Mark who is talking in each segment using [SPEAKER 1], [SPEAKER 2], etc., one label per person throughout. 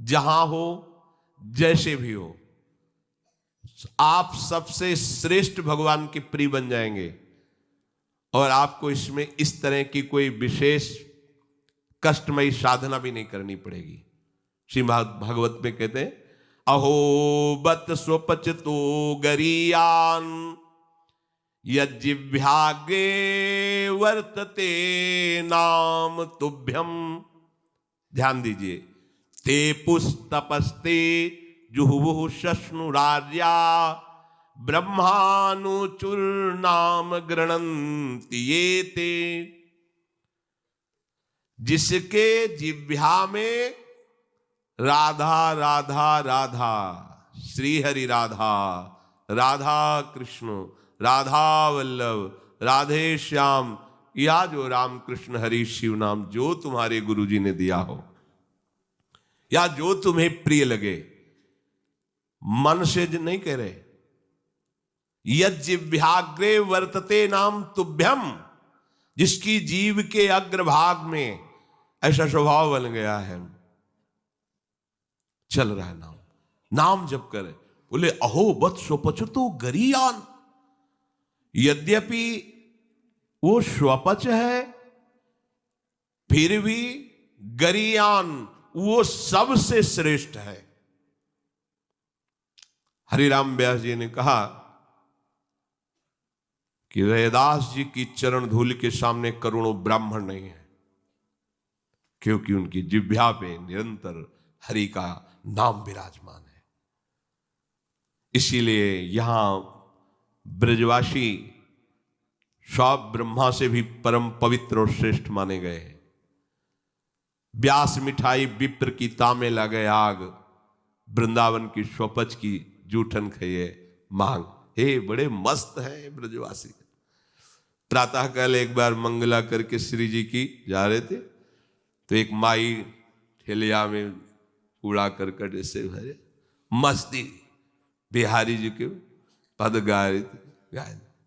[SPEAKER 1] जहां हो, जैसे भी हो, आप सबसे श्रेष्ठ भगवान के प्रिय बन जाएंगे और आपको इसमें इस तरह की कोई विशेष कष्टमयी साधना भी नहीं करनी पड़ेगी। श्रीमद् भागवत में कहते हैं, अहो बत स्वपचतो गरीयान यज्जिह्वाग्रे वर्तते नाम तुभ्यम। ध्यान दीजिए, ते पुस्तपस्ते जुहुवुः शश्नुरार्या ब्रह्मानुचुर्नाम गृणन्ति ये ते। जिसके जिह्वा में राधा राधा राधा, श्री हरि राधा, राधा कृष्ण, राधा वल्लभ, राधे श्याम, या जो राम कृष्ण हरि शिव नाम जो तुम्हारे गुरुजी ने दिया हो या जो तुम्हें प्रिय लगे, मन से नहीं कह रहे, यज्जिह्वाग्रे वर्तते नाम तुभ्यम, जिसकी जीव के अग्रभाग में ऐसा स्वभाव बन गया है, चल रहा है नाम, नाम जप करे। बोले अहो बत स्वपचतो गरीयान, यद्यपि वो स्वपच है फिर भी गरीयान वो सबसे श्रेष्ठ है। हरिराम व्यास जी ने कहा कि रैदास जी की चरण धूल के सामने करोड़ों ब्राह्मण नहीं है, क्योंकि उनकी जिह्वा पे निरंतर हरि का नाम विराजमान है। इसीलिए यहां ब्रजवासी सब ब्रह्मा से भी परम पवित्र और श्रेष्ठ माने गए हैं। व्यास मिठाई विप्र की तामे लगे आग, वृंदावन की स्वपच की जूठन खाइए मांग। हे बड़े मस्त हैं ब्रजवासी। प्रातः काल एक बार मंगला करके श्री जी की जा रहे थे, तो एक माई ठेलिया में कूड़ा करकट ऐसे भरे मस्ती बिहारी जी के पद गा रहे थे,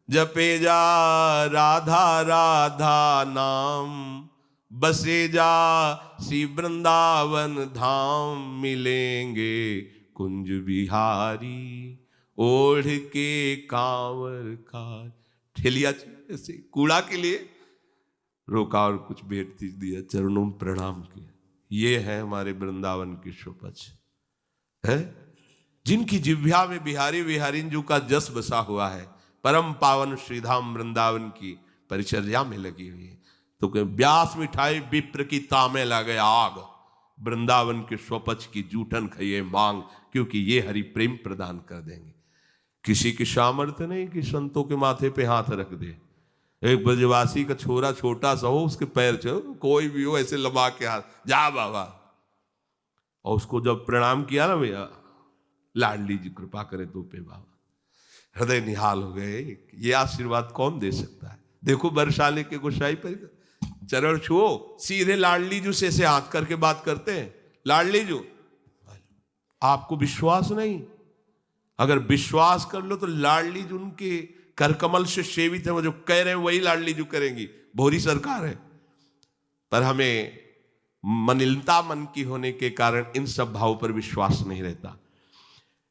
[SPEAKER 1] जपे जा राधा राधा नाम, बसे जा श्री वृंदावन धाम, मिलेंगे कुंज बिहारी ओढ़ के कांवर का। ठेलिया ऐसे कूड़ा के लिए रोका और कुछ भेंट दिया, चरणों में प्रणाम किया। ये है हमारे वृंदावन की शोपच है, जिनकी जिह्वा में बिहारी बिहारीन जी का जस बसा हुआ है, परम पावन श्रीधाम वृंदावन की परिचर्या में लगी हुई है। तो व्यास मिठाई विप्र की तामे लगे आग, वृंदावन के स्वपच की जूठन खाइए मांग, क्योंकि ये हरि प्रेम प्रदान कर देंगे। किसी की सामर्थ्य नहीं कि संतों के माथे पे हाथ रख दे। एक ब्रजवासी का छोरा छोटा सा हो, उसके पैर चो कोई भी हो ऐसे लबा के हाथ, जा बाबा, और उसको जब प्रणाम किया ना, भैया लाडली जी कृपा करे तो पे बाबा, हृदय निहाल हो गए। ये आशीर्वाद कौन दे सकता है? देखो बरसाने के गोसाई पर चरण छुओ, सीधे लाडली जू से हाथ करके बात करते हैं। लाडली जू, आपको विश्वास नहीं? अगर विश्वास कर लो तो लाडली जू उनके करकमल से सेवित है, वो जो कह रहे हैं वही लाडली जू करेंगी। भोरी सरकार है, पर हमें मनिलता मन की होने के कारण इन सब भावों पर विश्वास नहीं रहता।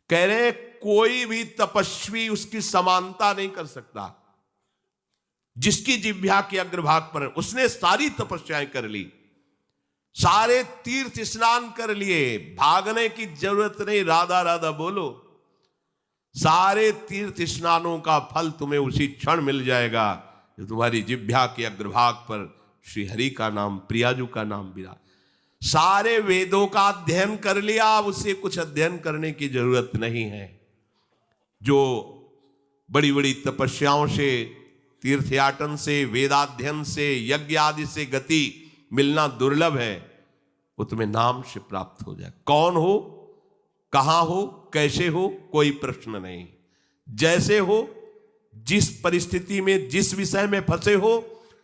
[SPEAKER 1] कह रहे कोई भी तपस्वी उसकी समानता नहीं कर सकता। जिसकी जिह्वा के अग्रभाग पर उसने सारी तपस्याएं कर ली, सारे तीर्थ स्नान कर लिए, भागने की जरूरत नहीं, राधा राधा बोलो, सारे तीर्थ स्नानों का फल तुम्हें उसी क्षण मिल जाएगा जो तुम्हारी जिह्वा के अग्रभाग पर श्री हरि का नाम, प्रियाजू का नाम विराज। सारे वेदों का अध्ययन कर लिया, अब उसे कुछ अध्ययन करने की जरूरत नहीं है। जो बड़ी बड़ी तपस्याओं से, तीर्थयाटन से, वेदाध्ययन से, यज्ञ आदि से गति मिलना दुर्लभ है, वो तुम्हें नाम से प्राप्त हो जाए। कौन हो, कहां हो, कैसे हो, कोई प्रश्न नहीं। जैसे हो, जिस परिस्थिति में, जिस विषय में फंसे हो,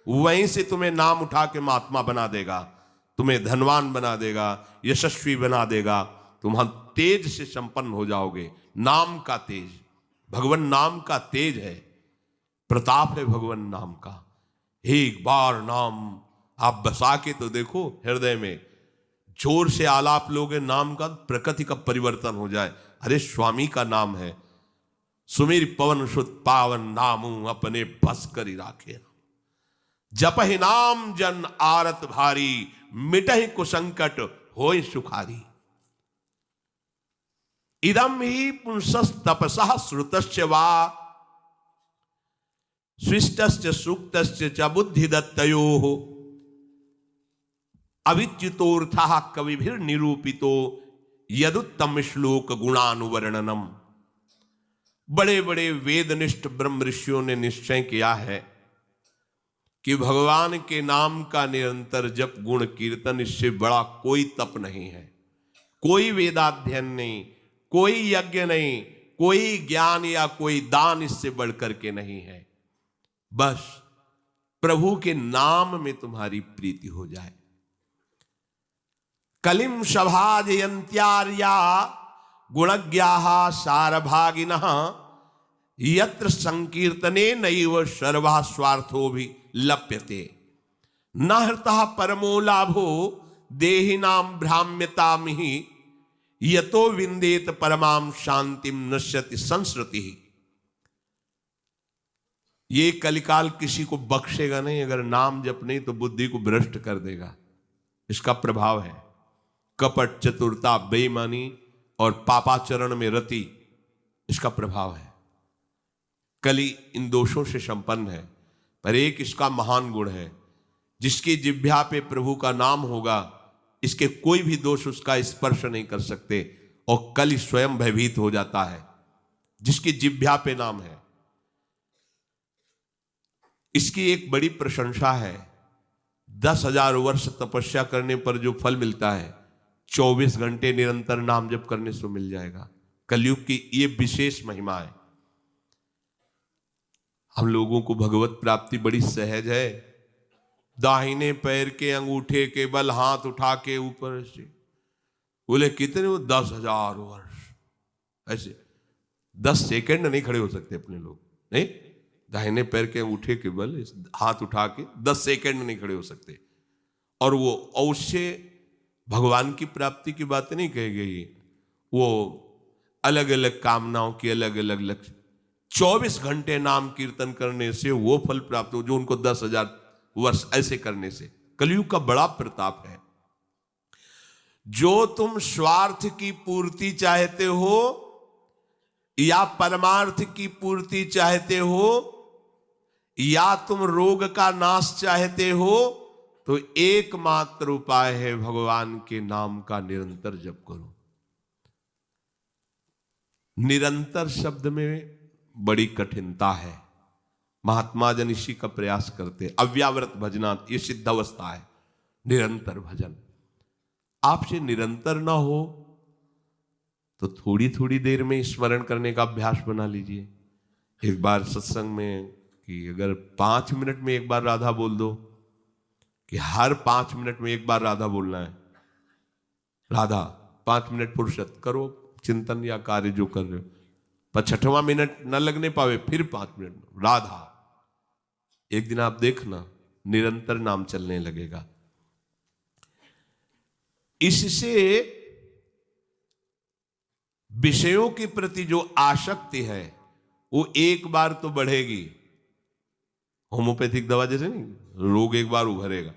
[SPEAKER 1] वहीं से तुम्हें नाम उठा के महात्मा बना देगा, तुम्हें धनवान बना देगा, यशस्वी बना देगा, तुम तेज से संपन्न हो जाओगे। नाम का तेज, भगवान नाम का तेज है, प्रताप है भगवान नाम का। एक बार नाम आप बसा के तो देखो हृदय में, जोर से आलाप लोगे नाम का, प्रकृति का परिवर्तन हो जाए। अरे स्वामी का नाम है, सुमेर पवन सुत पावन नामू अपने बस करी राखे। जपहि नाम जन आरत भारी, मिटहि कुसंकट होय सुखारी। इदम ही पुंसस तपसः श्रुतस्य वा, स्विष्टस्य सूक्तस्य च बुद्धिदत्तयोः। अविच्युतोऽर्थः कविभिर निरूपितो, यदुत्तम श्लोक गुणानुवर्णनम। बड़े बड़े वेदनिष्ठ ब्रह्म ऋषियों ने निश्चय किया है कि भगवान के नाम का निरंतर जप गुण कीर्तन, इससे बड़ा कोई तप नहीं है, कोई वेदाध्ययन नहीं, कोई यज्ञ नहीं, कोई ज्ञान या कोई दान इससे बढ़कर के नहीं है। बस प्रभु के नाम में तुम्हारी प्रीति हो जाए। कलिम सभाजयन्त्यार्या गुणज्ञाः सारभागिनः, यत्र संकीर्तने नैव सर्वः स्वार्थो भी लप्यते। न हृतः परमो लाभो देहिनां भ्राम्यतामिहि, यतो विन्देत परमां शांतिम नश्यति संस्कृति। ये कलिकाल किसी को बख्शेगा नहीं, अगर नाम जप नहीं तो बुद्धि को भ्रष्ट कर देगा। इसका प्रभाव है कपट, चतुरता, बेईमानी और पापाचरण में रति, इसका प्रभाव है। कली इन दोषों से संपन्न है, पर एक इसका महान गुण है, जिसकी जिह्वा पे प्रभु का नाम होगा, इसके कोई भी दोष उसका स्पर्श नहीं कर सकते, और कली स्वयं भयभीत हो जाता है जिसकी जिह्वा पे नाम है। इसकी एक बड़ी प्रशंसा है, 10,000 वर्ष तपस्या करने पर जो फल मिलता है, 24 घंटे निरंतर नाम जप करने से मिल जाएगा। कलयुग की ये विशेष महिमा है। हम लोगों को भगवत प्राप्ति बड़ी सहज है। दाहिने पैर के अंगूठे के बल हाथ उठा के ऊपर से, बोले कितने वो 10,000 वर्ष, ऐसे 10 सेकंड नहीं खड़े हो सकते अपने लोग, नहीं, दाहिने पैर के अंगूठे के बल हाथ उठा के 10 सेकंड नहीं खड़े हो सकते। और वो अवश्य भगवान की प्राप्ति की बात नहीं कही गई, वो अलग अलग कामनाओं की अलग अलग लक्ष्य। 24 घंटे नाम कीर्तन करने से वो फल प्राप्त हो जो उनको 10,000 वर्ष ऐसे करने से। कलयुग का बड़ा प्रताप है। जो तुम स्वार्थ की पूर्ति चाहते हो या परमार्थ की पूर्ति चाहते हो, या तुम रोग का नाश चाहते हो, तो एकमात्र उपाय है भगवान के नाम का निरंतर जप करो। निरंतर शब्द में बड़ी कठिनता है। महात्मा जन इसी का प्रयास करते। अव्यावृत भजनात्, ये सिद्ध अवस्था है निरंतर भजन। आपसे निरंतर ना हो तो थोड़ी थोड़ी देर में स्मरण करने का अभ्यास बना लीजिए। एक बार सत्संग में कि अगर 5 मिनट में एक बार राधा बोल दो, कि हर 5 मिनट में एक बार राधा बोलना है। राधा 5 मिनट फुर्सत करो, चिंतन या कार्य जो कर रहे हो, पर 6वां मिनट न लगने पावे, फिर 5 मिनट राधा। एक दिन आप देखना निरंतर नाम चलने लगेगा। इससे विषयों के प्रति जो आसक्ति है वो एक बार तो बढ़ेगी। होम्योपैथिक दवा जैसे नहीं, रोग एक बार उभरेगा,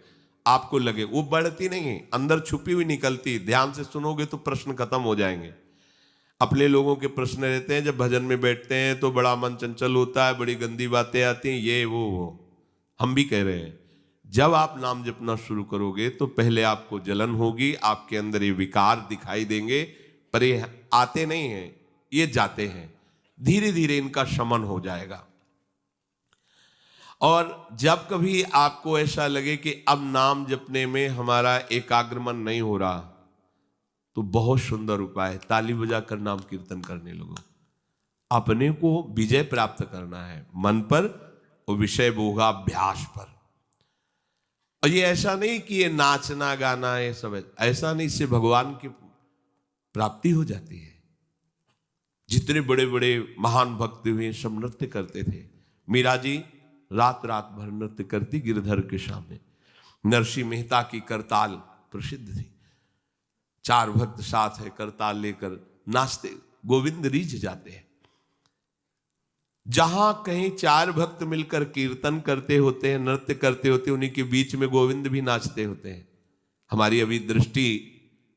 [SPEAKER 1] आपको लगे, वो बढ़ती नहीं है, अंदर छुपी हुई निकलती। ध्यान से सुनोगे तो प्रश्न खत्म हो जाएंगे। अपने लोगों के प्रश्न रहते हैं, जब भजन में बैठते हैं तो बड़ा मन चंचल होता है, बड़ी गंदी बातें आती हैं, ये वो। हम भी कह रहे हैं, जब आप नाम जपना शुरू करोगे तो पहले आपको जलन होगी, आपके अंदर ये विकार दिखाई देंगे, पर ये आते नहीं हैं, ये जाते हैं। धीरे धीरे इनका शमन हो जाएगा। और जब कभी आपको ऐसा लगे कि अब नाम जपने में हमारा एकाग्रमन नहीं हो रहा, तो बहुत सुंदर उपाय है, ताली बजाकर नाम कीर्तन करने लगो। अपने को विजय प्राप्त करना है मन पर और विषय भोगाभ्यास पर। और ये ऐसा नहीं कि ये नाचना गाना ये सब ऐसा नहीं, इससे भगवान की प्राप्ति हो जाती है। जितने बड़े बड़े महान भक्त हुए सब नृत्य करते थे। मीरा जी रात रात भर नृत्य करती गिरधर के सामने। नरसिंह मेहता की करताल प्रसिद्ध थी। चार भक्त साथ है, करताल लेकर नाचते, गोविंद रीझ जाते हैं। जहां कहीं चार भक्त मिलकर कीर्तन करते होते हैं, नृत्य करते होते हैं, उन्हीं के बीच में गोविंद भी नाचते होते हैं। हमारी अभी दृष्टि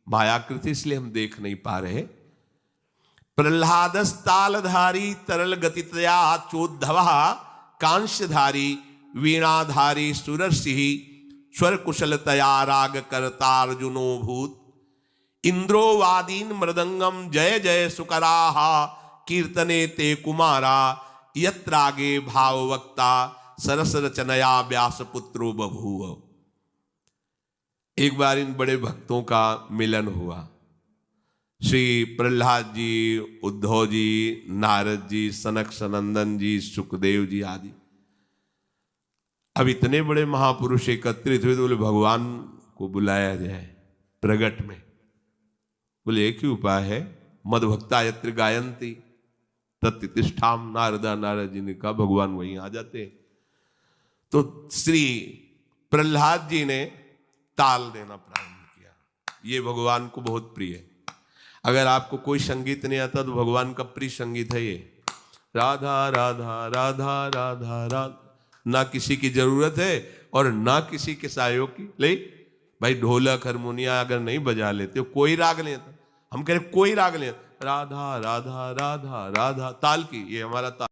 [SPEAKER 1] मायाकृति, इसलिए हम देख नहीं पा रहे। प्रह्लादस्तालधारी तरल गतितया चोद्धव कांस्यधारी वीणाधारी सुरर्षि स्वर कुशलतया राग करतार्जुनो भूत इंद्रो वादीन मृदंगम जय जय सुकराः कीर्तने ते कुमारा यत्रागे भाववक्ता सरस रचनया व्यासपुत्रो बभूव। एक बार इन बड़े भक्तों का मिलन हुआ। श्री प्रहलाद जी, उद्धव जी, नारद जी, सनक सनंदन जी, सुखदेव जी आदि, अब इतने बड़े महापुरुष एकत्रित हुए तो बोले भगवान को बुलाया जाए प्रगट में। बोले एक ही उपाय है, मदभक्ता यत्र गायंती तत्तिष्ठाम। नारदा, नारद जी ने कहा भगवान वहीं आ जाते हैं। तो श्री प्रहलाद जी ने ताल देना प्रारंभ किया। ये भगवान को बहुत प्रिय है। अगर आपको कोई संगीत नहीं आता तो भगवान का प्रिय संगीत है ये, राधा राधा राधा राधा राधा। ना किसी की जरूरत है और ना किसी के सहयोग की। ले भाई, ढोलक हारमोनिया अगर नहीं बजा लेते हो, कोई राग नहीं आता, हम कह रहे कोई राग नहीं, राधा राधा राधा राधा, ताल की, ये हमारा ताल।